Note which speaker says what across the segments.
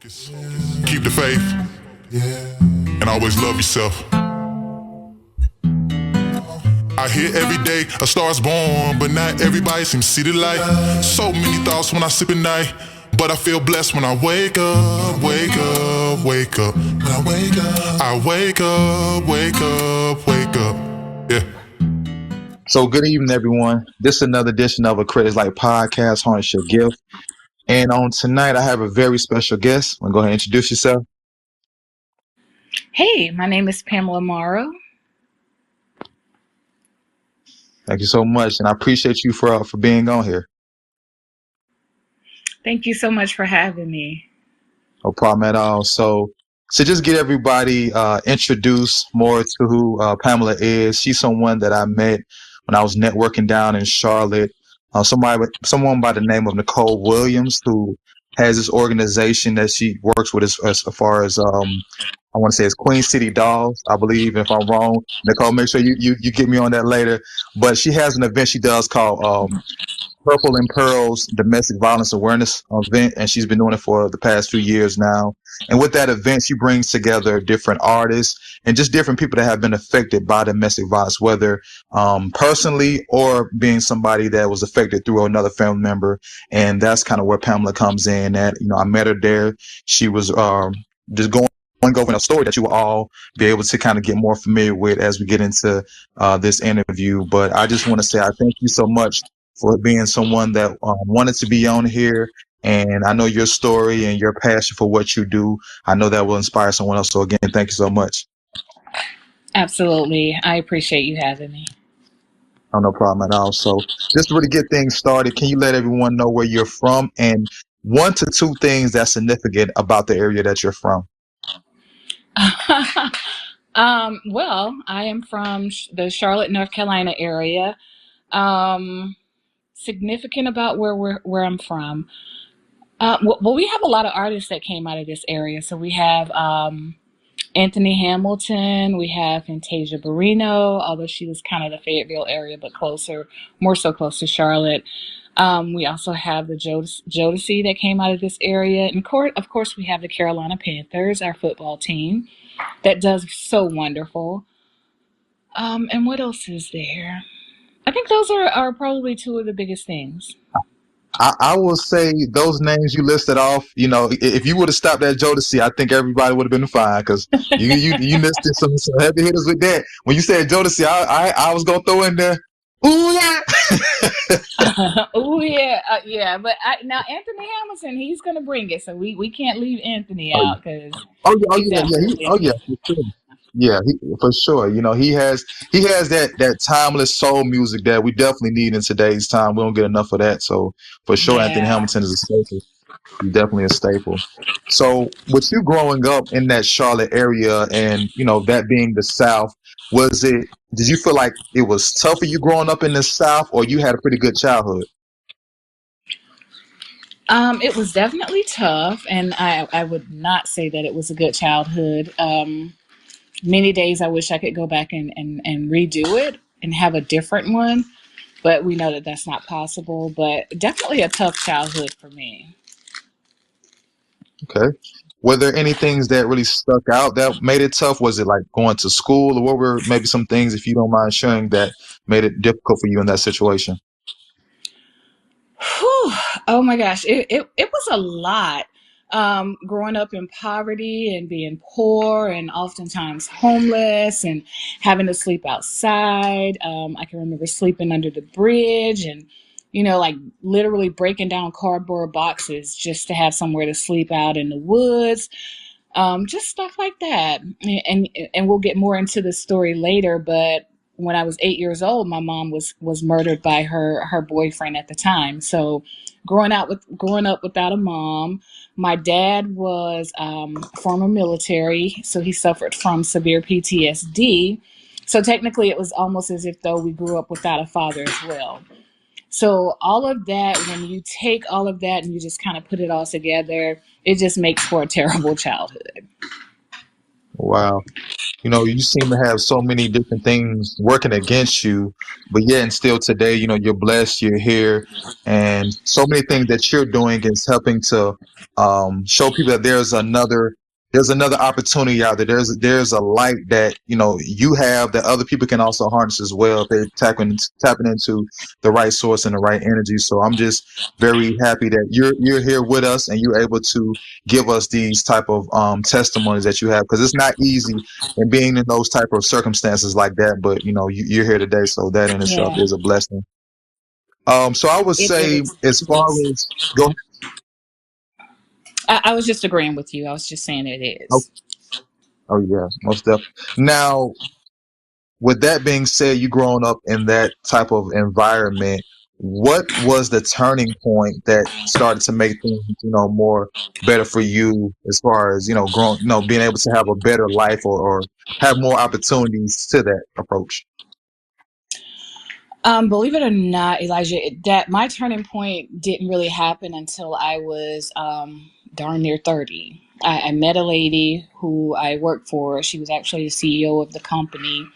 Speaker 1: Focus. Keep the faith and always love yourself. I hear every day a star's born, but not everybody seems to see the light. So many thoughts when I sleep at night, but I feel blessed when I wake up, wake up, wake up. When I wake up, I wake up, wake up, wake up. Yeah.
Speaker 2: So good evening, everyone. This is another edition of a Critics Like podcast, Harness Your Gift. And on tonight, I have a very special guest. I'm going to go ahead and introduce yourself.
Speaker 3: Hey, my name is Pamela Morrow.
Speaker 2: Thank you so much, and I appreciate you for being on here.
Speaker 3: Thank you so much for having me.
Speaker 2: No problem at all. So just get everybody introduced more to who Pamela is. She's someone that I met when I was networking down in Charlotte. Someone by the name of Nicole Williams, who has this organization that she works with as far as I want to say it's Queen City Dolls, I believe. If I'm wrong, Nicole, make sure you get me on that later. But she has an event she does called Purple and Pearls Domestic Violence Awareness event, and she's been doing it for the past few years now. And with that event, she brings together different artists and just different people that have been affected by domestic violence, whether personally or being somebody that was affected through another family member. And that's kind of where Pamela comes in. At I met her there. She was just going over a story that you will all be able to kind of get more familiar with as we get into this interview. But I just want to say I thank you so much for being someone that wanted to be on here. And I know your story and your passion for what you do. I know that will inspire someone else. So again, thank you so much.
Speaker 3: Absolutely. I appreciate you having me.
Speaker 2: Oh, no problem at all. So just to really get things started, can you let everyone know where you're from and 1 to 2 things that's significant about the area that you're from?
Speaker 3: Well, I am from the Charlotte, North Carolina area. Significant about where I'm from. Well, we have a lot of artists that came out of this area. So we have Anthony Hamilton, we have Fantasia Barrino, although she was kind of the Fayetteville area, but more so close to Charlotte. We also have the Jodeci that came out of this area. And of course, we have the Carolina Panthers, our football team, that does so wonderful. And what else is there? I think those are probably 2 of the biggest things.
Speaker 2: I will say those names you listed off, if you would have stopped at Jodeci, I think everybody would have been fine because you listed some heavy hitters with that. When you said Jodeci, I was going to throw in there, ooh, yeah.
Speaker 3: Oh yeah, yeah. But now Anthony Hamilton, he's gonna bring it, so we can't leave Anthony out because
Speaker 2: yeah, for sure. He has that timeless soul music that we definitely need in today's time. We don't get enough of that, so for sure, Anthony
Speaker 3: yeah.
Speaker 2: Hamilton is a staple. He's definitely a staple. So, with you growing up in that Charlotte area, and that being the South, did you feel like it was tough for you growing up in the South, or you had a pretty good childhood?
Speaker 3: It was definitely tough, and I would not say that it was a good childhood. Many days I wish I could go back and redo it and have a different one, but we know that that's not possible. But definitely a tough childhood for me.
Speaker 2: Okay. Were there any things that really stuck out that made it tough? Was it like going to school, or what were maybe some things, if you don't mind sharing, that made it difficult for you in that situation?
Speaker 3: Whew. Oh my gosh, it was a lot. Growing up in poverty and being poor and oftentimes homeless and having to sleep outside. I can remember sleeping under the bridge and, like literally breaking down cardboard boxes just to have somewhere to sleep out in the woods. Just stuff like that. And we'll get more into the story later, but when I was 8 years old, my mom was murdered by her boyfriend at the time. So growing up without a mom, my dad was former military, so he suffered from severe PTSD. So technically, it was almost as if though we grew up without a father as well. So all of that, when you take all of that and you just kind of put it all together, it just makes for a terrible childhood.
Speaker 2: Wow. You seem to have so many different things working against you, but yet and still today, you're blessed, you're here, and so many things that you're doing is helping to show people that there's another opportunity out there. There's a light that you have that other people can also harness as well if they're tapping into the right source and the right energy. So I'm just very happy that you're here with us and you're able to give us these type of testimonies that you have, because it's not easy and being in those type of circumstances like that. But you're here today, so that in itself
Speaker 3: Yeah,
Speaker 2: is a blessing. So I would
Speaker 3: it
Speaker 2: say,
Speaker 3: is.
Speaker 2: as
Speaker 3: It
Speaker 2: far
Speaker 3: is.
Speaker 2: as go,
Speaker 3: I was just agreeing with you. I was just saying it
Speaker 2: oh,
Speaker 3: is.
Speaker 2: oh yeah, most definitely. Now, with that being said, you growing up in that type of environment, what was the turning point that started to make things, more better for you as far as, growing, being able to have a better life, or have more opportunities to that approach?
Speaker 3: Believe it or not, Elijah, that my turning point didn't really happen until I was darn near 30. I met a lady who I worked for. She was actually the CEO of the company.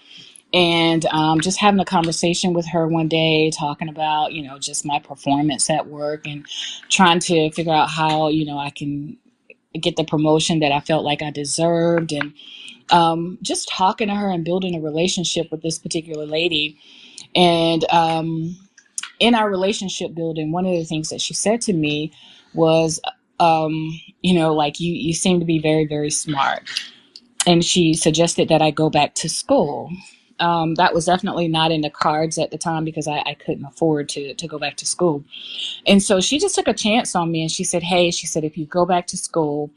Speaker 3: And just having a conversation with her one day, talking about, just my performance at work and trying to figure out how, I can get the promotion that I felt like I deserved. And just talking to her and building a relationship with this particular lady. And in our relationship building, one of the things that she said to me was, like you seem to be very, very smart. And she suggested that I go back to school. That was definitely not in the cards at the time because I couldn't afford to go back to school. And so she just took a chance on me and she said, hey, she said, if you go back to school,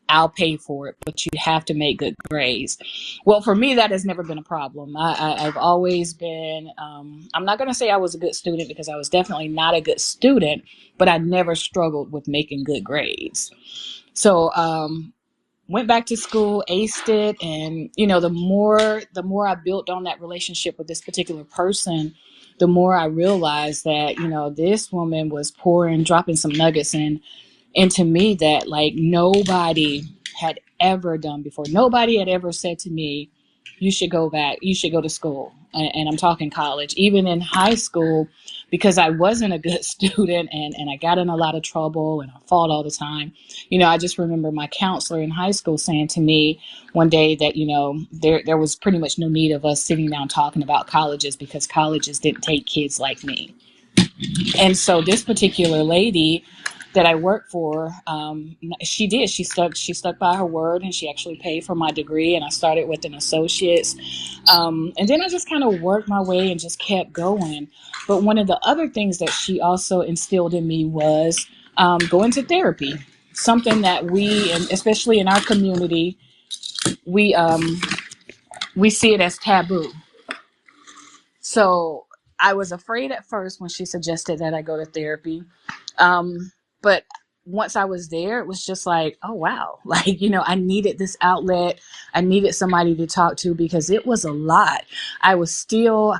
Speaker 3: I'll pay for it, but you have to make good grades. Well, for me, that has never been a problem. I've always been, I'm not going to say I was a good student because I was definitely not a good student, but I never struggled with making good grades. So, went back to school, aced it, and the more I built on that relationship with this particular person, the more I realized that this woman was pouring, dropping some nuggets into me that like nobody had ever done before. Nobody had ever said to me, you should go back, you should go to school. And I'm talking college. Even in high school, because I wasn't a good student and I got in a lot of trouble and I fought all the time. I just remember my counselor in high school saying to me one day that, there was pretty much no need of us sitting down talking about colleges because colleges didn't take kids like me. And so this particular lady that I worked for, she did. She stuck. She stuck by her word, and she actually paid for my degree. And I started with an associate's, and then I just kind of worked my way and just kept going. But one of the other things that she also instilled in me was going to therapy. Something that we, and especially in our community, we um, we see it as taboo. So I was afraid at first when she suggested that I go to therapy. But once I was there, it was just like, oh, wow. Like, I needed this outlet. I needed somebody to talk to because it was a lot. I was still,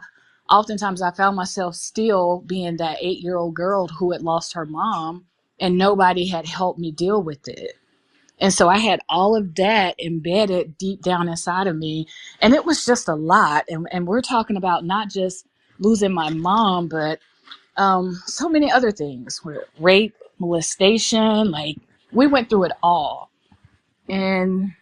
Speaker 3: oftentimes I found myself still being that 8-year-old girl who had lost her mom and nobody had helped me deal with it. And so I had all of that embedded deep down inside of me. And it was just a lot. And we're talking about not just losing my mom, but so many other things, rape, molestation, like we went through it all. And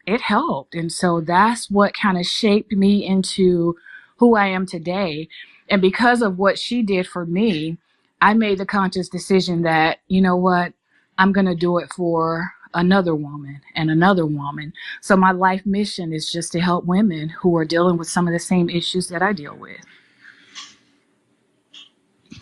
Speaker 3: it helped. And so that's what kind of shaped me into who I am today. And because of what she did for me, I made the conscious decision that, you know what, I'm going to do it for another woman and another woman. So my life mission is just to help women who are dealing with some of the same issues that I deal with.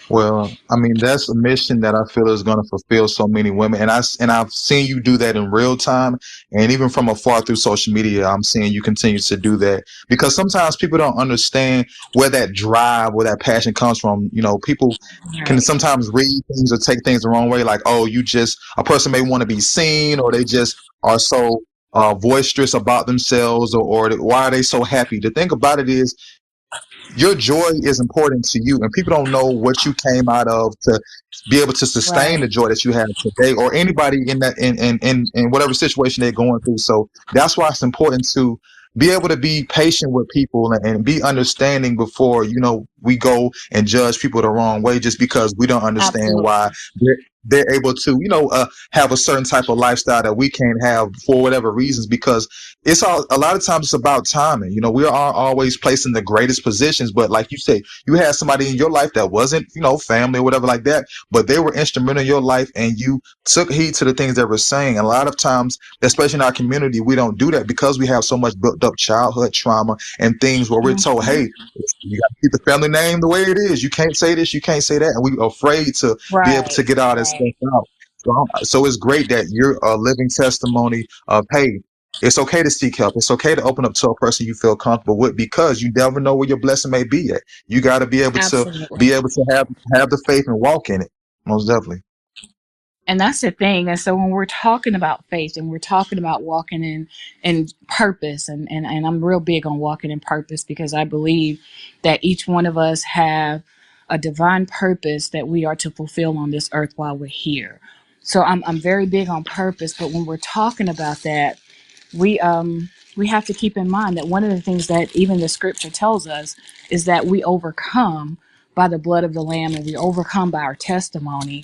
Speaker 2: Well, I mean, that's a mission that I feel is going to fulfill so many women, and I've seen you do that in real time, and even from afar through social media, I'm seeing you continue to do that because sometimes people don't understand where that drive, where that passion comes from. People can
Speaker 3: Right.
Speaker 2: sometimes read things or take things the wrong way, like, oh, a person may want to be seen, or they just are so boisterous about themselves, or why are they so happy? The thing about it is, your joy is important to you, and people don't know what you came out of to be able to sustain the
Speaker 3: Right.
Speaker 2: joy that you have today, or anybody in that in whatever situation they're going through. So that's why it's important to be able to be patient with people and be understanding before, we go and judge people the wrong way just because we don't understand why
Speaker 3: Absolutely.
Speaker 2: they're able to have a certain type of lifestyle that we can't have for whatever reasons, because it's all a lot of times it's about timing. We are always placed in the greatest positions, but like you say, you had somebody in your life that wasn't, family or whatever like that, but they were instrumental in your life, and you took heed to the things they were saying. And a lot of times, especially in our community, we don't do that because we have so much built up childhood trauma and things where we're told,
Speaker 3: Hmm.
Speaker 2: hey, you got to keep the family name the way it is. You can't say this, you can't say that, and we're afraid to be able to
Speaker 3: Right.
Speaker 2: get all that stuff
Speaker 3: Right.
Speaker 2: out. So it's great that you're a living testimony of, hey, it's okay to seek help. It's okay to open up to a person you feel comfortable with, because you never know where your blessing may be at. You got to be
Speaker 3: Absolutely.
Speaker 2: able to have the faith and walk in it. Most definitely.
Speaker 3: And that's the thing. And so when we're talking about faith and we're talking about walking in purpose, and I'm real big on walking in purpose, because I believe that each one of us have a divine purpose that we are to fulfill on this earth while we're here. So I'm very big on purpose. But when we're talking about that, we have to keep in mind that one of the things that even the scripture tells us is that we overcome by the blood of the lamb, and we overcome by our testimony.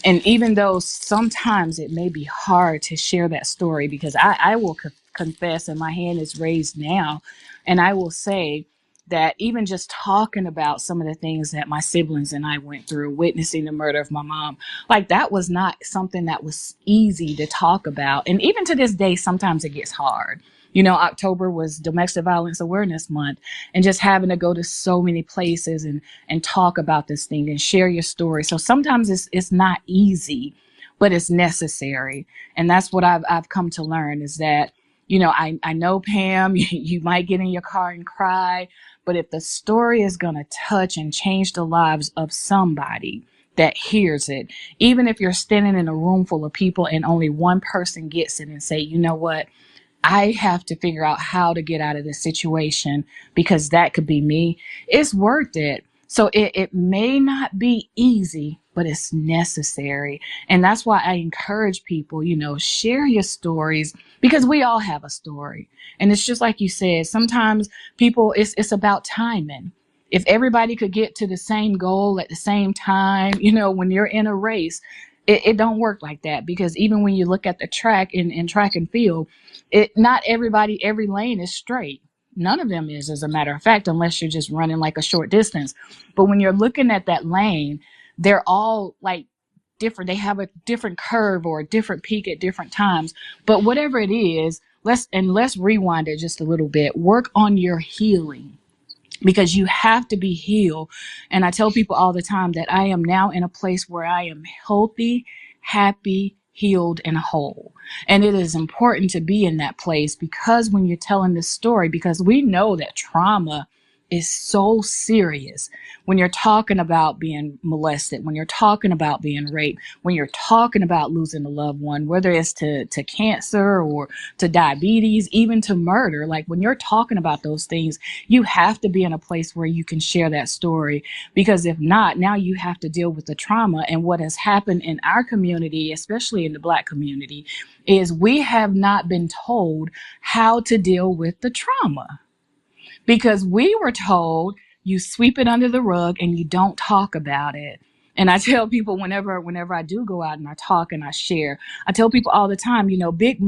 Speaker 3: And even though sometimes it may be hard to share that story, because I will confess, and my hand is raised now, and I will say that even just talking about some of the things that my siblings and I went through, witnessing the murder of my mom, like that was not something that was easy to talk about. And even to this day, sometimes it gets hard. October was Domestic Violence Awareness Month, and just having to go to so many places and talk about this thing and share your story. So sometimes it's not easy, but it's necessary. And that's what I've come to learn, is that, I know, Pam, you might get in your car and cry, but if the story is going to touch and change the lives of somebody that hears it, even if you're standing in a room full of people and only one person gets it and say, you know what, I have to figure out how to get out of this situation, because that could be me, it's worth it. So it may not be easy, but it's necessary. And that's why I encourage people, share your stories, because we all have a story. And it's just like you said, sometimes people, it's about timing. If everybody could get to the same goal at the same time, when you're in a race, it don't work like that. Because even when you look at the track in track and field, not everybody, every lane is straight. None of them is, as a matter of fact, unless you're just running like a short distance. But when you're looking at that lane, they're all like different. They have a different curve or a different peak at different times. But whatever it is, let's rewind it just a little bit. Work on your healing, because you have to be healed. And I tell people all the time that I am now in a place where I am healthy, happy, healed, and whole. And it is important to be in that place, because when you're telling this story, because we know that trauma is so serious. When you're talking about being molested, when you're talking about being raped, when you're talking about losing a loved one, whether it's to cancer or to diabetes, even to murder, like when you're talking about those things, you have to be in a place where you can share that story. Because if not, now you have to deal with the trauma. And what has happened in our community, especially in the Black community, is we have not been told how to deal with the trauma, because we were told you sweep it under the rug and you don't talk about it. And I tell people, whenever I do go out and I talk and I share, I tell people all the time, our big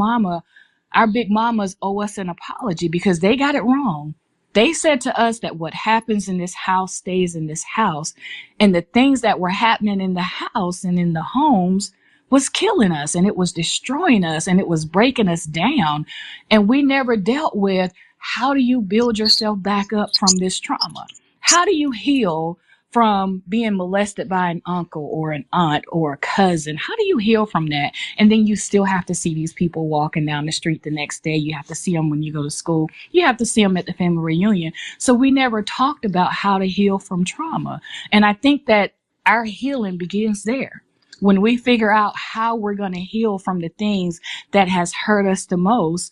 Speaker 3: mamas owe us an apology, because they got it wrong. They said to us that what happens in this house stays in this house. And the things that were happening in the house and in the homes was killing us, and it was destroying us, and it was breaking us down. And we never dealt with, how do you build yourself back up from this trauma? How do you heal from being molested by an uncle or an aunt or a cousin? How do you heal from that? And then you still have to see these people walking down the street the next day. You have to see them when you go to school. You have to see them at the family reunion. So we never talked about how to heal from trauma. And I think that our healing begins there. When we figure out how we're going to heal from the things that has hurt us the most,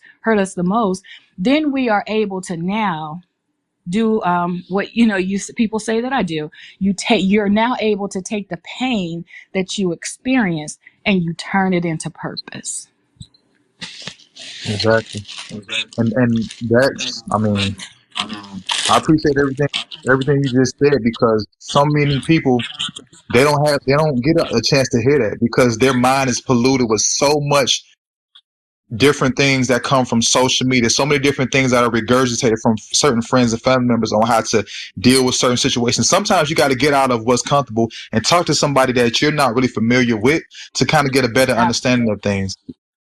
Speaker 3: then we are able to now do what people say that I do. You're now able to take the pain that you experience and you turn it into purpose.
Speaker 2: Exactly. And that's, I mean, I appreciate everything you just said, because so many people, they don't get a chance to hear that, because their mind is polluted with so much different things that come from social media, so many different things that are regurgitated from certain friends and family members on how to deal with certain situations. Sometimes you got to get out of what's comfortable and talk to somebody that you're not really familiar with to kind of get a better understanding
Speaker 3: Absolutely.
Speaker 2: of things.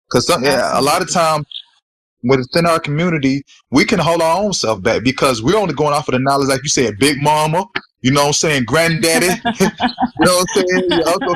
Speaker 2: Because a lot of
Speaker 3: Absolutely.
Speaker 2: times within our community, we can hold our own self back because we're only going off of the knowledge, like you said, big mama, you know what I'm saying, granddaddy, you know what I'm saying, your uncle,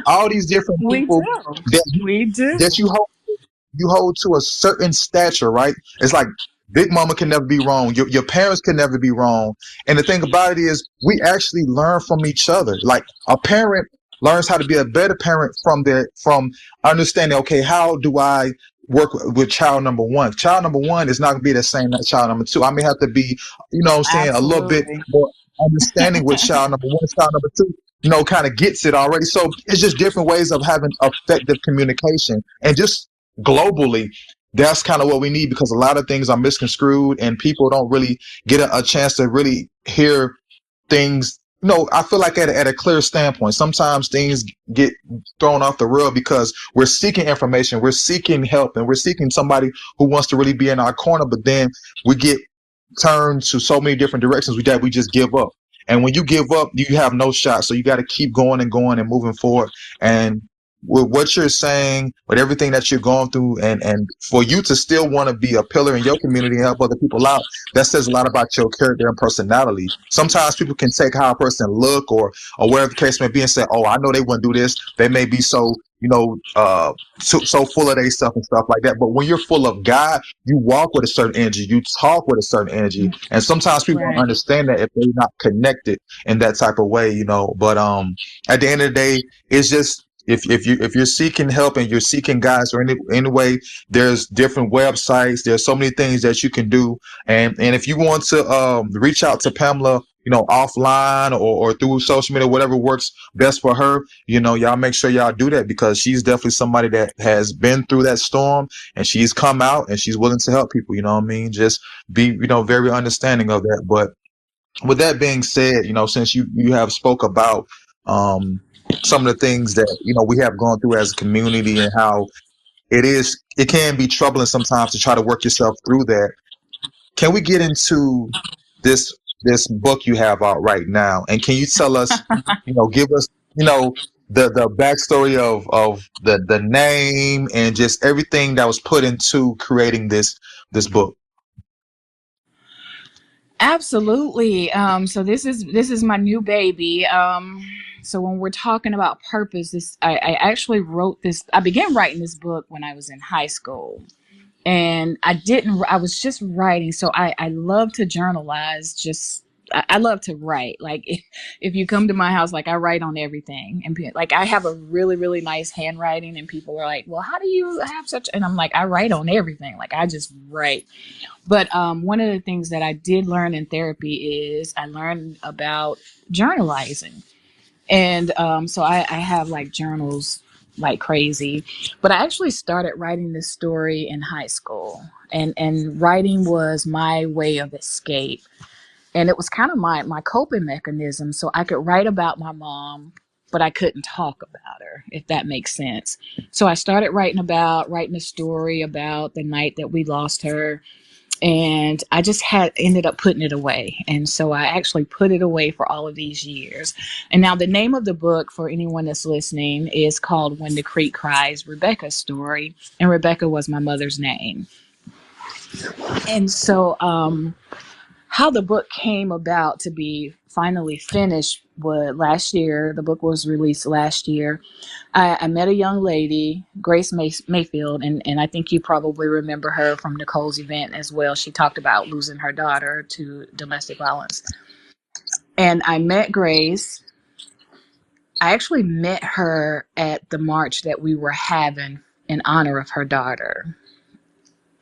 Speaker 2: all these different
Speaker 3: We
Speaker 2: people
Speaker 3: do.
Speaker 2: that
Speaker 3: We do.
Speaker 2: you hold to a certain stature, right? It's like Big Mama can never be wrong. Your parents can never be wrong. And the thing about it is, we actually learn from each other. Like a parent learns how to be a better parent from understanding. Okay, how do I work with child number one? Child number one is not gonna be the same as child number two. I may have to be, you know what I'm saying, a little bit
Speaker 3: Absolutely.
Speaker 2: more understanding with child number one, child number two. You know, kind of gets it already. So it's just different ways of having effective communication, and just globally, that's kind of what we need, because a lot of things are misconstrued and people don't really get a chance to really hear things. I feel like at a clear standpoint, sometimes things get thrown off the rail because we're seeking information, we're seeking help, and we're seeking somebody who wants to really be in our corner, but then we get turned to so many different directions that we just give up. And when you give up, you have no shot. So you got to keep going and going and moving forward. And with what you're saying, with everything that you're going through, and for you to still want to be a pillar in your community and help other people out, that says a lot about your character and personality. Sometimes people can take how a person look, or whatever the case may be, and say, "Oh, I know they wouldn't do this. They may be so, so full of their stuff and stuff like that." But when you're full of God, you walk with a certain energy, you talk with a certain energy, and sometimes people don't
Speaker 3: Right.
Speaker 2: understand that if they're not connected in that type of way. But at the end of the day, it's just, if you're seeking help and you're seeking guys, or any way, there's different websites. There's so many things that you can do, and if you want to reach out to Pamela, offline, or through social media, whatever works best for her, y'all make sure y'all do that, because she's definitely somebody that has been through that storm, and she's come out and she's willing to help people. You know what I mean? Just be, very understanding of that. But with that being said, since you have spoke about um some of the things that we have gone through as a community, and how it can be troubling sometimes to try to work yourself through that, can we get into this book you have out right now? And can you tell us, give us, the backstory of the name, and just everything that was put into creating this book?
Speaker 3: Absolutely. So this is my new baby. So when we're talking about purpose, I actually wrote this. I began writing this book when I was in high school, and I was just writing. So I love to journalize. I love to write. Like if you come to my house, like I write on everything, and like I have a really really nice handwriting, and people are like, "Well, how do you have such?" And I'm like, I write on everything. Like I just write. But one of the things that I did learn in therapy is I learned about journalizing. And so I have like journals like crazy. But I actually started writing this story in high school. And writing was my way of escape. And it was kind of my coping mechanism. So I could write about my mom, but I couldn't talk about her, if that makes sense. So I started writing a story about the night that we lost her, and I just had ended up putting it away. And so I actually put it away for all of these years. And now the name of the book, for anyone that's listening, is called When the Creek Cries, Rebecca's Story. And Rebecca was my mother's name. And so how the book came about to be finally finished was last year. The book was released last year. I met a young lady, Grace Mayfield, and I think you probably remember her from Nicole's event as well. She talked about losing her daughter to domestic violence. And I met Grace. I actually met her at the march that we were having in honor of her daughter.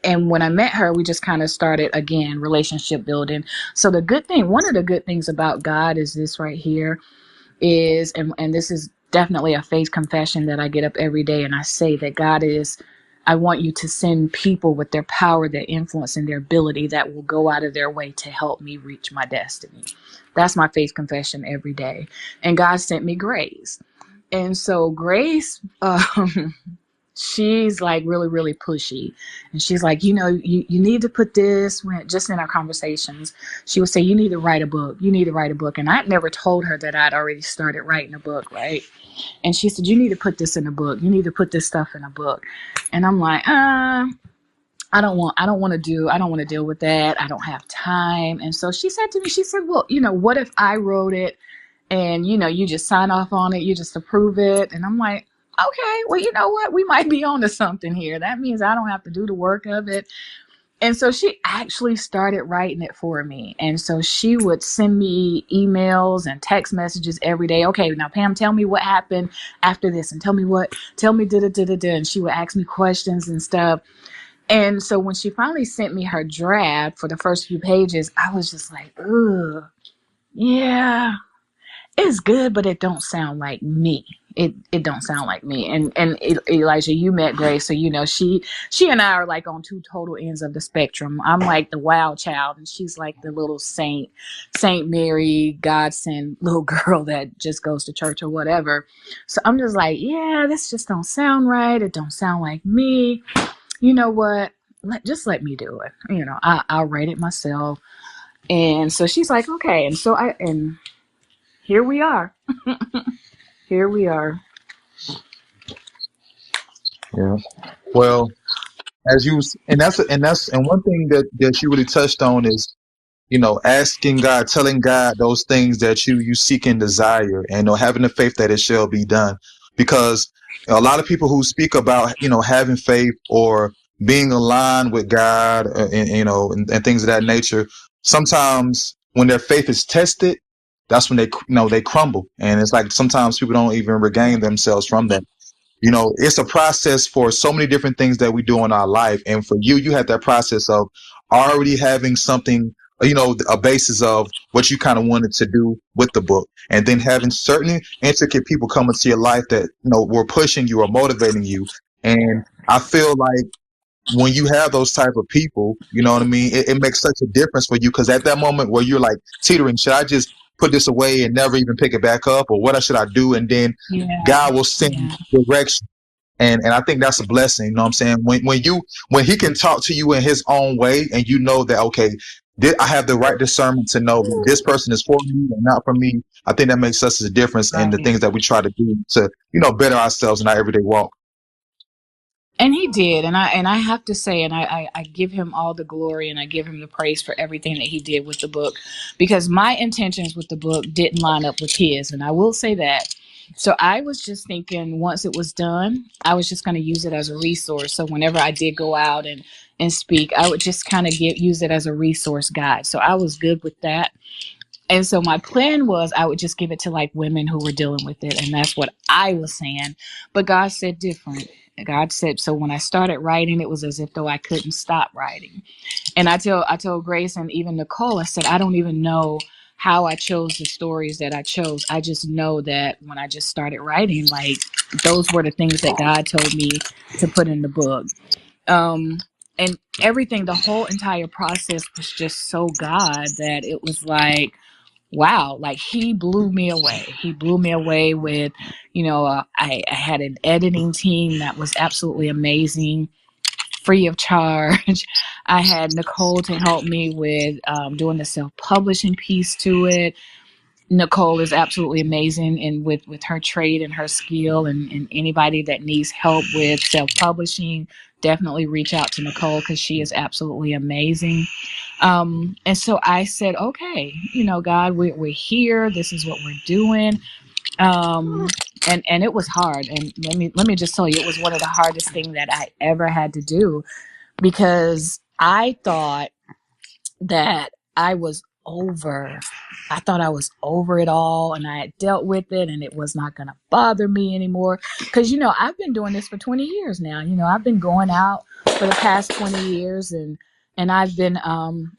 Speaker 3: And when I met her, we just kind of started again, relationship building. So the good thing, one of the good things about God is this right here is, and this is definitely a faith confession that I get up every day and I say that God is, I want you to send people with their power, their influence, and their ability that will go out of their way to help me reach my destiny. That's my faith confession every day. And God sent me Grace. And so Grace, she's like really, really pushy. And she's like, you need to put this when, just in our conversations, she would say, you need to write a book. You need to write a book. And I'd never told her that I'd already started writing a book, right? And she said, you need to put this in a book. You need to put this stuff in a book. And I'm like, I don't want to deal with that. I don't have time. And so she said to me, she said, well, what if I wrote it and, you just sign off on it, you just approve it. And I'm like, okay, well, you know what? We might be on to something here. That means I don't have to do the work of it. And so she actually started writing it for me. And so she would send me emails and text messages every day. Okay, now Pam, tell me what happened after this and tell me da-da-da-da-da. And she would ask me questions and stuff. And so when she finally sent me her draft for the first few pages, I was just like, ugh, yeah, it's good, but it don't sound like me. It don't sound like me. And Elijah, you met Grace, so she and I are like on two total ends of the spectrum. I'm like the wild child, and she's like the little Saint Mary, godsend little girl that just goes to church or whatever. So I'm just like, yeah, this just don't sound right. It don't sound like me. You know what? Just let me do it. I'll write it myself. And so she's like, okay. And here we are. Here we are.
Speaker 2: Yeah. Well, and one thing that you really touched on is, asking God, telling God those things that you seek and desire, and having the faith that it shall be done. Because a lot of people who speak about, having faith or being aligned with God, and things of that nature, sometimes when their faith is tested, that's when they crumble. And it's like sometimes people don't even regain themselves from that. It's a process for so many different things that we do in our life. And for you had that process of already having something, a basis of what you kind of wanted to do with the book. And then having certain intricate people come into your life that, were pushing you or motivating you. And I feel like when you have those type of people, you know what I mean? It makes such a difference for you. Cause at that moment where you're like teetering, should I just put this away and never even pick it back up, or what should I do? And then God will send direction. And I think that's a blessing. You know what I'm saying? When he can talk to you in his own way, and you know that, okay, I have the right discernment to know that this person is for me and not for me. I think that makes such a difference in the things that we try to do to, better ourselves in our everyday walk.
Speaker 3: And he did, and I have to say, and I give him all the glory and I give him the praise for everything that he did with the book, because my intentions with the book didn't line up with his, and I will say that. So I was just thinking once it was done, I was just going to use it as a resource. So whenever I did go out and speak, I would just kind of use it as a resource guide. So I was good with that. And so my plan was I would just give it to like women who were dealing with it. And that's what I was saying. But God said different. God said, so when I started writing, it was as if though I couldn't stop writing. And I told Grace and even Nicole, I said, I don't even know how I chose the stories that I chose. I just know that when I just started writing, like those were the things that God told me to put in the book. And everything, the whole entire process was just so God that it was like, wow, like he blew me away. He blew me away with, I had an editing team that was absolutely amazing, free of charge. I had Nicole to help me with doing the self-publishing piece to it. Nicole is absolutely amazing and with her trade and her skill, and anybody that needs help with self-publishing, definitely reach out to Nicole because she is absolutely amazing. And so I said, okay, God, we're here. This is what we're doing. And it was hard. And let me just tell you, it was one of the hardest things that I ever had to do, because I thought that I was over. I thought I was over it all, and I had dealt with it, and it was not going to bother me anymore. Because, I've been doing this for 20 years now. I've been going out for the past 20 years, and I've been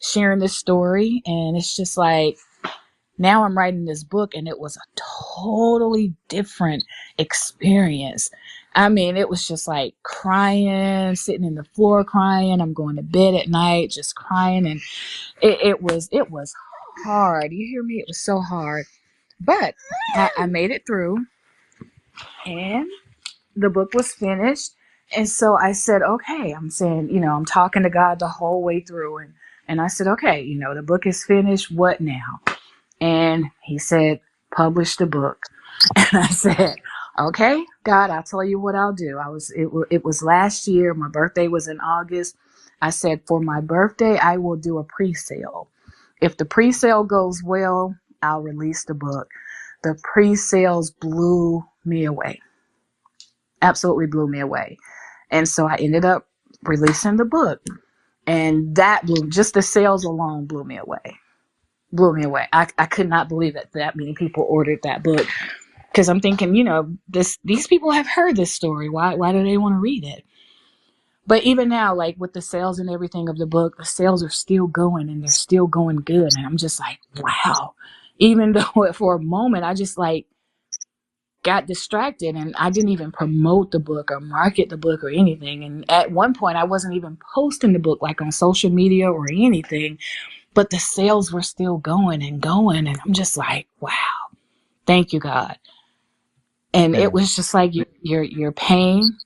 Speaker 3: sharing this story, and it's just like now I'm writing this book, and it was a totally different experience. I mean, it was just like crying, sitting in the floor crying. I'm going to bed at night just crying, and it was hard. You hear me? It was so hard, but I made it through, and the book was finished. And so I said, okay, I'm saying, I'm talking to God the whole way through, and I said, okay, the book is finished. What now? And he said, publish the book. And I said, okay, God, I'll tell you what I'll do. It was last year. My birthday was in August. I said, for my birthday, I will do a pre-sale. If the pre-sale goes well, I'll release the book. The pre-sales blew me away. Absolutely blew me away. And so I ended up releasing the book. And just the sales alone blew me away. I could not believe that many people ordered that book, because I'm thinking, these people have heard this story. Why do they want to read it? But even now, like with the sales and everything of the book, the sales are still going, and they're still going good. And I'm just like, wow. Even though for a moment I just like got distracted, and I didn't even promote the book or market the book or anything. And at one point I wasn't even posting the book like on social media or anything, but the sales were still going and going. And I'm just like, wow, thank you, God. And
Speaker 2: Yeah.
Speaker 3: it was just like your pain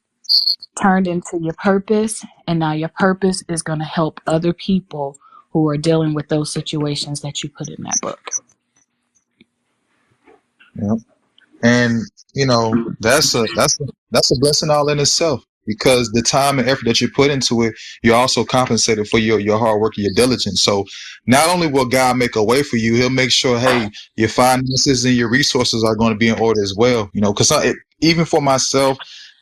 Speaker 3: turned into your purpose. And now your purpose is going to help other people who are dealing with those situations that you put in that book.
Speaker 2: Yeah. And that's a blessing all in itself, because the time and effort that you put into it, you're also compensated for your hard work and your diligence. So not only will God make a way for you, he'll make sure, hey, your finances and your resources are going to be in order as well. Because even for myself,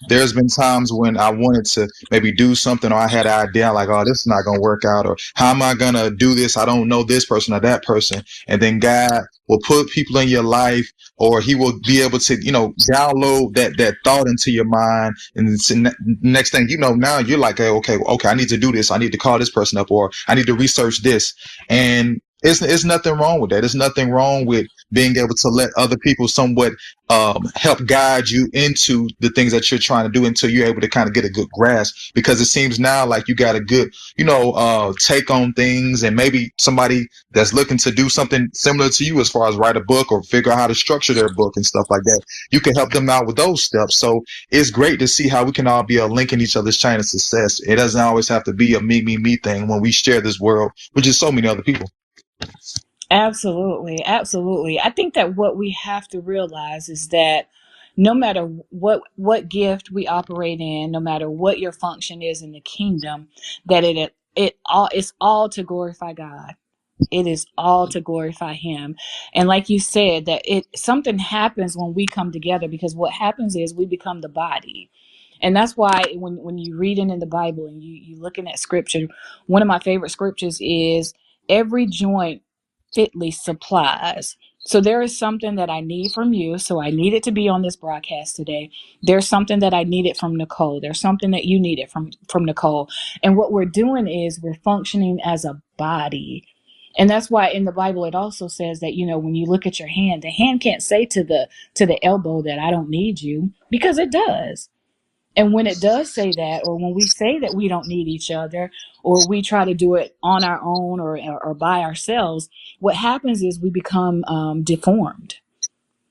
Speaker 2: there's been times when I wanted to maybe do something, or I had an idea like, oh, this is not going to work out, or how am I going to do this? I don't know this person or that person. And then God will put people in your life, or he will be able to, download that thought into your mind. And next thing you know, now you're like, hey, okay, I need to do this. I need to call this person up, or I need to research this. And it's nothing wrong with that. There's nothing wrong with being able to let other people somewhat help guide you into the things that you're trying to do, until you're able to kind of get a good grasp. Because it seems now like you got a good, take on things, and maybe somebody that's looking to do something similar to you as far as write a book or figure out how to structure their book and stuff like that. You can help them out with those steps. So it's great to see how we can all be a link in each other's chain of success. It doesn't always have to be a me thing when we share this world with just so many other people.
Speaker 3: Absolutely. Absolutely. I think that what we have to realize is that no matter what gift we operate in, no matter what your function is in the kingdom, that it's all to glorify God. It is all to glorify him. And like you said, that something happens when we come together, because what happens is we become the body. And that's why when you reading in the Bible and you looking at scripture, one of my favorite scriptures is every joint fitly supplies. So there is something that I need from you. So I needed to be on this broadcast today. There's something that I needed from Nicole. There's something that you needed from Nicole. And what we're doing is we're functioning as a body. And that's why in the Bible it also says that, when you look at your hand, the hand can't say to the elbow that I don't need you, because it does. And when it does say that, or when we say that we don't need each other, or we try to do it on our own or by ourselves, what happens is we become deformed,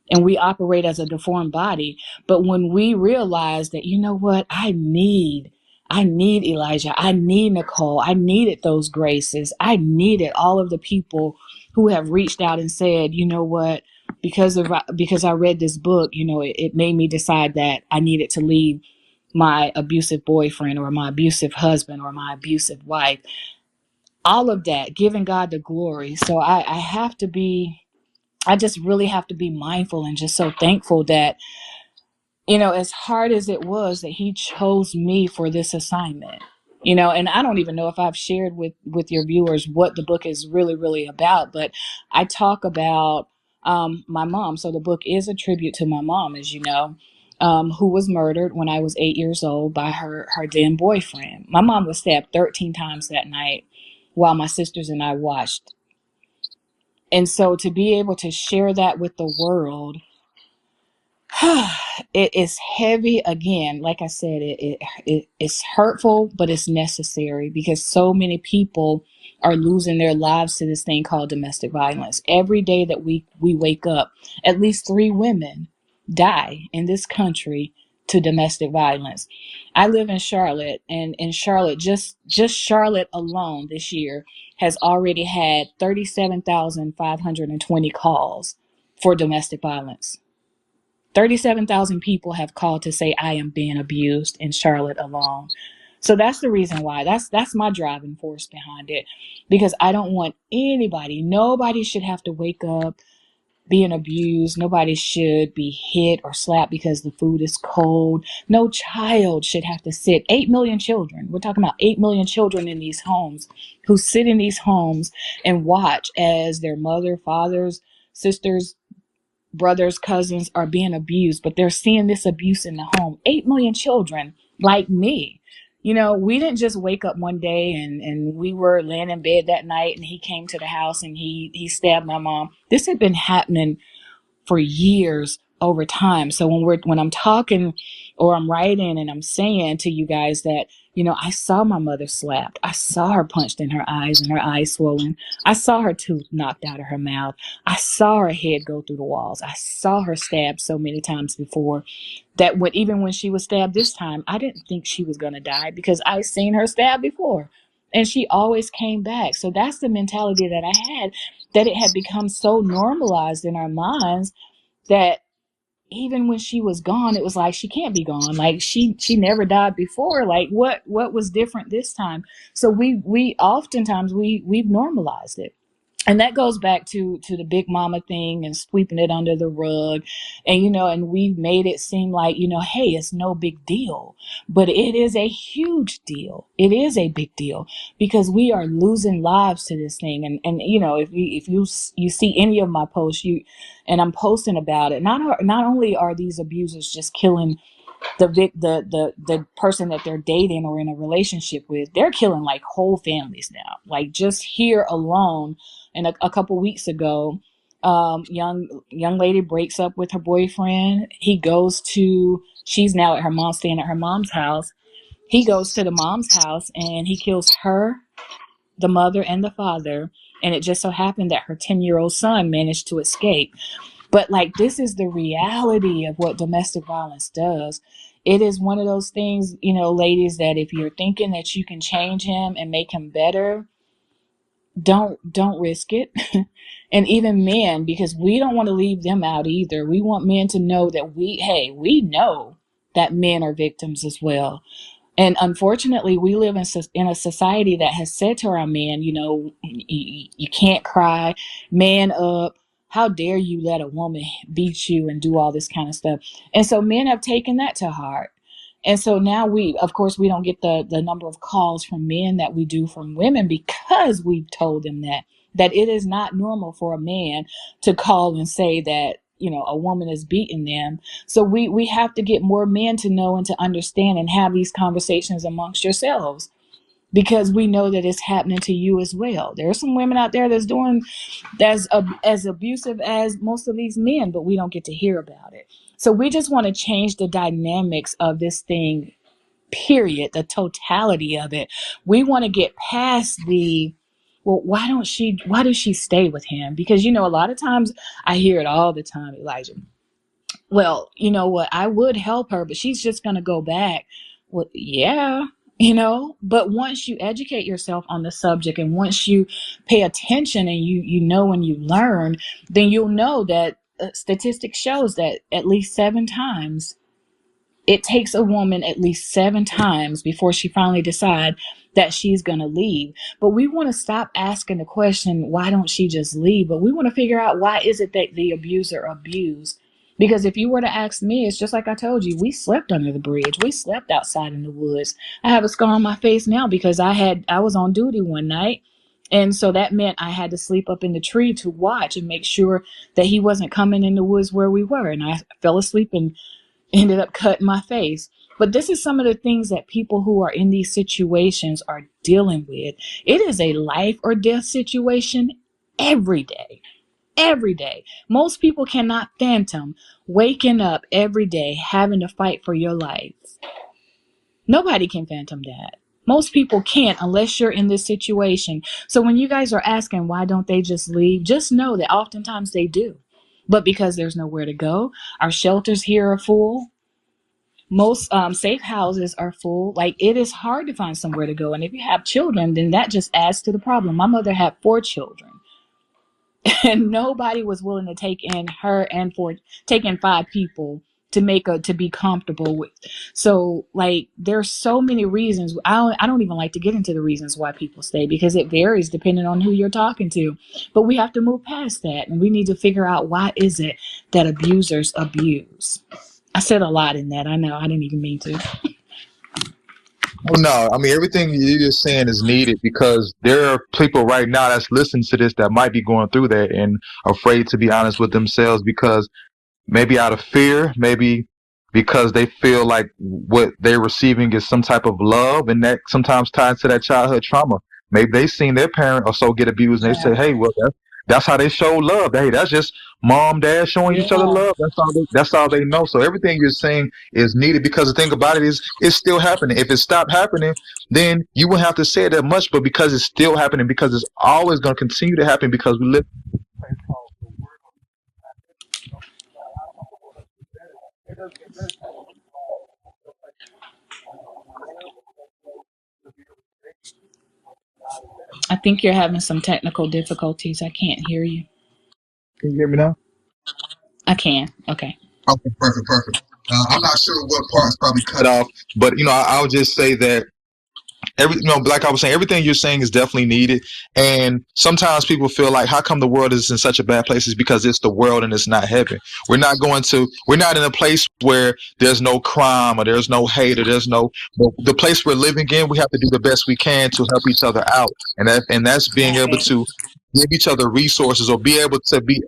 Speaker 3: and we operate as a deformed body. But when we realize that, you know what, I need Elijah, I need Nicole, I needed those graces, I needed all of the people who have reached out and said, you know what, because I read this book, it made me decide that I needed to leave my abusive boyfriend or my abusive husband or my abusive wife. All of that, giving God the glory. So I just really have to be mindful and just so thankful that, as hard as it was, that he chose me for this assignment. And I don't even know if I've shared with your viewers what the book is really, really about, but I talk about my mom. So the book is a tribute to my mom, as you know. who was murdered when I was 8 years old by her then boyfriend. My mom was stabbed 13 times that night while my sisters and I watched. And so to be able to share that with the world, it is heavy. Again, like I said, it's hurtful, but it's necessary because so many people are losing their lives to this thing called domestic violence. Every day that we wake up, at least 3 women die in this country to domestic violence. I live in Charlotte, and in Charlotte, just Charlotte alone this year has already had 37,520 calls for domestic violence. 37,000 people have called to say I am being abused in Charlotte alone. So that's the reason why. That's my driving force behind it, because I don't want nobody should have to wake up being abused. Nobody should be hit or slapped because the food is cold. No child should have to sit. 8 million children. We're talking about 8 million children in these homes who sit in these homes and watch as their mother, fathers, sisters, brothers, cousins are being abused, but they're seeing this abuse in the home. 8 million children like me. We didn't just wake up one day and we were laying in bed that night and he came to the house and he stabbed my mom. This had been happening for years over time. So when I'm talking or I'm writing and I'm saying to you guys that, I saw my mother slapped. I saw her punched in her eyes and her eyes swollen. I saw her tooth knocked out of her mouth. I saw her head go through the walls. I saw her stabbed so many times before that even when she was stabbed this time, I didn't think she was going to die because I seen her stabbed before. And she always came back. So that's the mentality that I had, that it had become so normalized in our minds that even when she was gone, it was like, she can't be gone. Like she never died before. Like what was different this time? So we oftentimes we've normalized it. And that goes back to the big mama thing and sweeping it under the rug. And we've made it seem like, hey, it's no big deal, but it is a huge deal. It is a big deal because we are losing lives to this thing. And if you see any of my posts, and I'm posting about it, not only are these abusers just killing the person that they're dating or in a relationship with, they're killing like whole families now. Like just here alone, and a couple weeks ago, young lady breaks up with her boyfriend. She's now at her mom's, staying at her mom's house. He goes to the mom's house and he kills her, the mother, and the father. And it just so happened that her 10-year-old son managed to escape. But like, this is the reality of what domestic violence does. It is one of those things, ladies, that if you're thinking that you can change him and make him better, don't risk it. And even men, because we don't want to leave them out either. We want men to know that we know that men are victims as well. And unfortunately, we live in a society that has said to our men, you can't cry, man up. How dare you let a woman beat you and do all this kind of stuff? And so men have taken that to heart. And so now of course, we don't get the number of calls from men that we do from women because we've told them that it is not normal for a man to call and say that, a woman is beating them. So we have to get more men to know and to understand and have these conversations amongst yourselves, because we know that it's happening to you as well. There are some women out there that's as abusive as most of these men, but we don't get to hear about it. So we just want to change the dynamics of this thing, period, the totality of it. We want to get past well, why does she stay with him? Because, a lot of times I hear it all the time, Elijah. Well, you know what? I would help her, but she's just going to go back. Well, yeah, but once you educate yourself on the subject and once you pay attention and you know and you learn, then you'll know that statistics shows that at least 7 times, it takes a woman at least 7 times before she finally decides that she's going to leave. But we want to stop asking the question, why don't she just leave? But we want to figure out, why is it that the abuser abused? Because if you were to ask me, it's just like I told you, we slept under the bridge. We slept outside in the woods. I have a scar on my face now because I was on duty one night. And so that meant I had to sleep up in the tree to watch and make sure that he wasn't coming in the woods where we were. And I fell asleep and ended up cutting my face. But this is some of the things that people who are in these situations are dealing with. It is a life or death situation every day. Every day. Most people cannot phantom waking up every day having to fight for your life. Nobody can phantom that. Most people can't unless you're in this situation. So when you guys are asking why don't they just leave, just know that oftentimes they do. But because there's nowhere to go, our shelters here are full. Most safe houses are full. Like, it is hard to find somewhere to go. And if you have children, then that just adds to the problem. My mother had 4 children. And nobody was willing to take in her and for take in 5 people to be comfortable with. So, like, there's so many reasons. I don't even like to get into the reasons why people stay, because it varies depending on who you're talking to. But we have to move past that, and we need to figure out why is it that abusers abuse. I said a lot in that. I know I didn't even mean to.
Speaker 2: Well, no, I mean, everything you're saying is needed because there are people right now that's listening to this that might be going through that and afraid to be honest with themselves because maybe out of fear, maybe because they feel like what they're receiving is some type of love, and that sometimes ties to that childhood trauma. Maybe they seen their parent or so get abused, and they say, "Hey, well, that's how they show love. Hey, that's just mom, dad showing each other
Speaker 3: Yeah.
Speaker 2: love. That's all they know." So everything you're saying is needed because the thing about it is, it's still happening. If it stopped happening, then you wouldn't have to say it that much. But because it's still happening, because it's always going to continue to happen, because we live.
Speaker 3: I think you're having some technical difficulties. I can't hear you.
Speaker 2: Can you hear me now?
Speaker 3: I can. Okay.
Speaker 2: Okay, perfect, perfect. I'm not sure what parts probably cut off, but I'll just say that like I was saying, everything you're saying is definitely needed. And sometimes people feel like, how come the world is in such a bad place? Is because it's the world and it's not heaven. We're not in a place where there's no crime or there's no hate or there's no, the place we're living in. We have to do the best we can to help each other out, and that's being able
Speaker 3: Right.
Speaker 2: to give each other resources or be able to be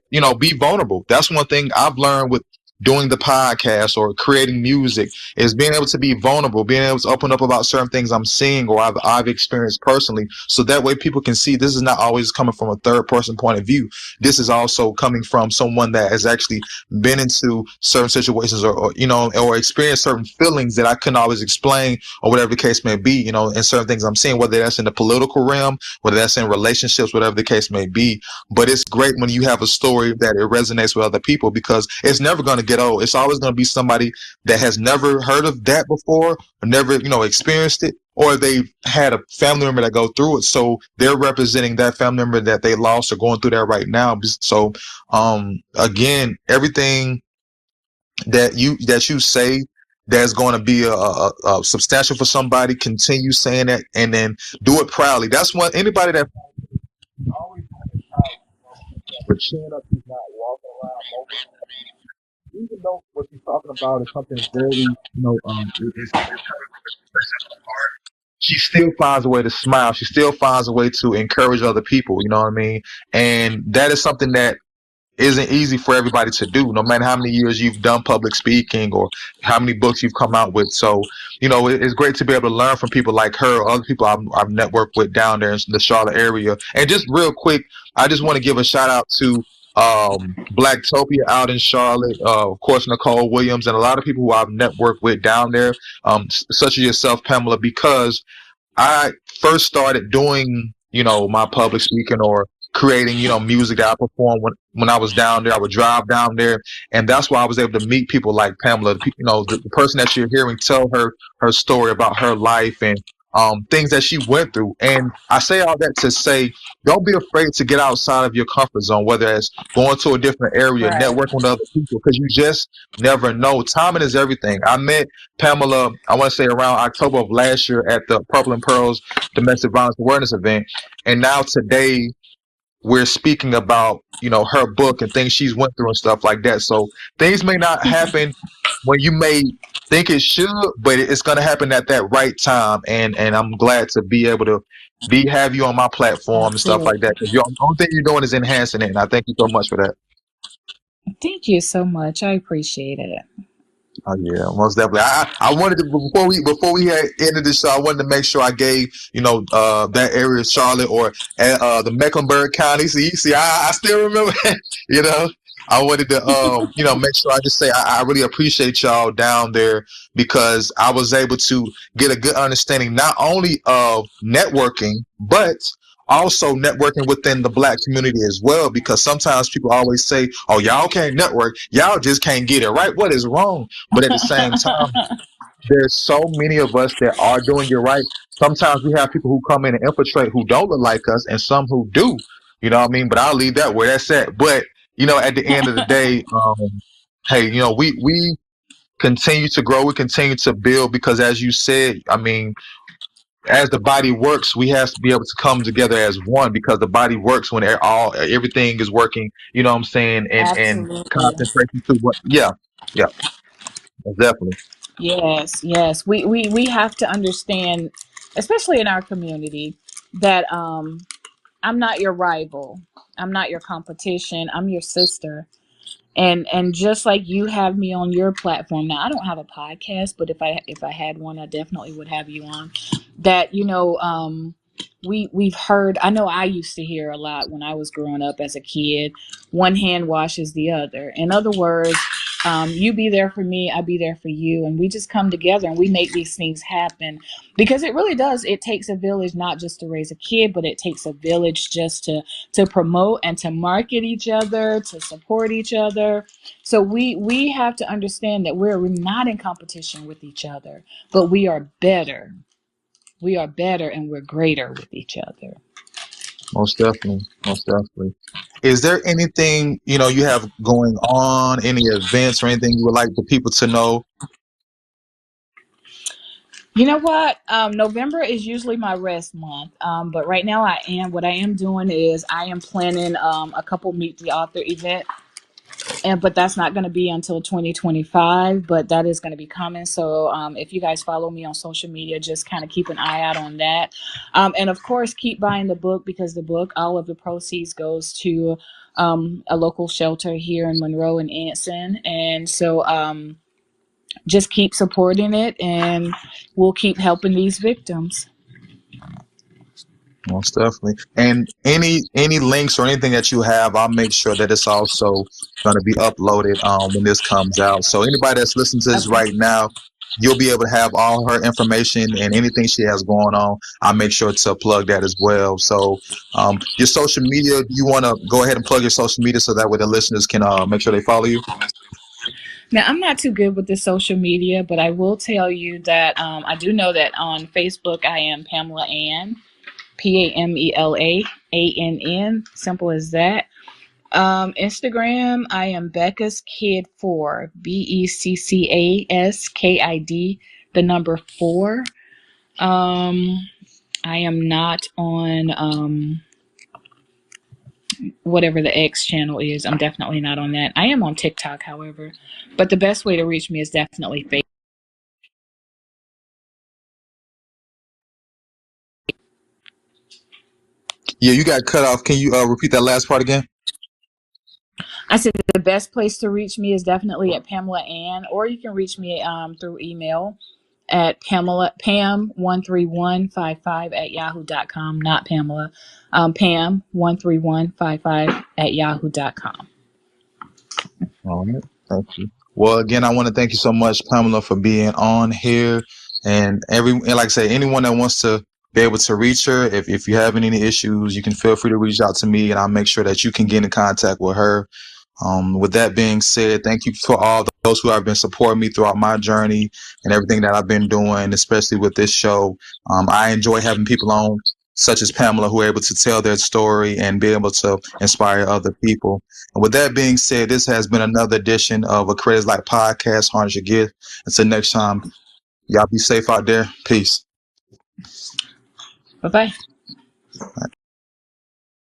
Speaker 2: vulnerable. That's one thing I've learned with doing the podcast or creating music is being able to be vulnerable, being able to open up about certain things I'm seeing or I've experienced personally. So that way people can see this is not always coming from a third person point of view. This is also coming from someone that has actually been into certain situations or experienced certain feelings that I couldn't always explain or whatever the case may be, and certain things I'm seeing, whether that's in the political realm, whether that's in relationships, whatever the case may be. But it's great when you have a story that it resonates with other people because it's never going to get old. It's always going to be somebody that has never heard of that before or never, experienced it, or they've had a family member that go through it. So they're representing that family member that they lost or going through that right now. So, again, everything that you say that's going to be a substantial for somebody, continue saying that and then do it proudly. That's what anybody that always but chin up, he's not walking around even though what you're talking about is something very, she still finds a way to smile. She still finds a way to encourage other people. You know what I mean? And that is something that isn't easy for everybody to do, no matter how many years you've done public speaking or how many books you've come out with. So, it's great to be able to learn from people like her or other people I've networked with down there in the Charlotte area. And just real quick, I just want to give a shout out to Blacktopia out in Charlotte, of course, Nicole Williams, and a lot of people who I've networked with down there, such as yourself, Pamela, because I first started doing, my public speaking or creating, music that I performed when I was down there. I would drive down there, and that's why I was able to meet people like Pamela. The person that you're hearing tell her story about her life and things that she went through. And I say all that to say, don't be afraid to get outside of your comfort zone, whether it's going to a different area,
Speaker 3: Right.
Speaker 2: networking with other people, because you just never know. Timing is everything. I met Pamela, I want to say around October of last year at the Purple and Pearls Domestic Violence Awareness event. And now today we're speaking about, her book and things she's went through and stuff like that. So things may not happen when you may think it should, but it's going to happen at that right time. And I'm glad to be able to have you on my platform and stuff like that.
Speaker 3: Absolutely.
Speaker 2: Because the only thing you're doing is enhancing it. And I thank you so much for that.
Speaker 3: Thank you so much. I appreciate it.
Speaker 2: Oh yeah, most definitely. I wanted to before we had ended the show, I wanted to make sure I gave that area of Charlotte or the Mecklenburg County. See, I still remember. you know, I wanted to make sure I just say I really appreciate y'all down there because I was able to get a good understanding not only of networking but also networking within the black community as well, because sometimes people always say, oh, y'all can't network, y'all just can't get it right. What is wrong? But at the same time, there's so many of us that are doing it right. Sometimes we have people who come in and infiltrate who don't look like us and some who do. You know what I mean? But I'll leave that where that's at. But, at the end of the day, hey, we continue to grow, we continue to build because as you said, I mean, as the body works, we have to be able to come together as one because the body works when everything is working, you know what I'm saying, and
Speaker 3: Absolutely.
Speaker 2: concentration to what yeah, definitely.
Speaker 3: Yes, yes. We have to understand, especially in our community, that I'm not your rival. I'm not your competition. I'm your sister. And just like you have me on your platform now, I don't have a podcast, but if I had one, I definitely would have you on. That we've heard. I know I used to hear a lot when I was growing up as a kid. One hand washes the other. In other words, you be there for me, I be there for you, and we just come together and we make these things happen because it really does. It takes a village not just to raise a kid, but it takes a village just to promote and to market each other, to support each other. So we have to understand that we're not in competition with each other, but we are better. We are better and we're greater with each other.
Speaker 2: Most definitely. Most definitely. Is there anything, you have going on, any events or anything you would like the people to know?
Speaker 3: You know what? November is usually my rest month. But right now what I am doing is I am planning a couple Meet the Author event. But that's not going to be until 2025, but that is going to be coming. So if you guys follow me on social media, just kind of keep an eye out on that. And of course, keep buying the book because the book, all of the proceeds goes to a local shelter here in Monroe and Anson. And so just keep supporting it and we'll keep helping these victims.
Speaker 2: Most definitely. And any links or anything that you have, I'll make sure that it's also going to be uploaded when this comes out. So anybody that's listening to this
Speaker 3: Okay.
Speaker 2: right now, you'll be able to have all her information and anything she has going on. I'll make sure to plug that as well. So your social media, you want to go ahead and plug your social media so that way the listeners can make sure they follow you?
Speaker 3: Now, I'm not too good with the social media, but I will tell you that I do know that on Facebook, I am Pamela Ann, PAMELAANN, simple as that. Instagram, I am Becca's Kid 4, BECCASKID, the number 4. I am not on whatever the X channel is. I'm definitely not on that. I am on TikTok, however, but the best way to reach me is definitely Facebook.
Speaker 2: Yeah, you got cut off. Can you repeat that last part again?
Speaker 3: I said the best place to reach me is definitely at Pamela Ann, or you can reach me through email at Pam13155 at yahoo.com. Not Pamela, Pam13155 at yahoo.com.
Speaker 2: All right. Thank you. Well, again, I want to thank you so much, Pamela, for being on here. And like I say, anyone that wants to be able to reach her, if you have any issues, you can feel free to reach out to me and I'll make sure that you can get in contact with her. With that being said, thank you for all those who have been supporting me throughout my journey and everything that I've been doing, especially with this show. I enjoy having people on such as Pamela who are able to tell their story and be able to inspire other people. And with that being said, this has been another edition of a Creators Life podcast. Harness your gift. Until next time, y'all be safe out there. Peace.
Speaker 3: Bye bye.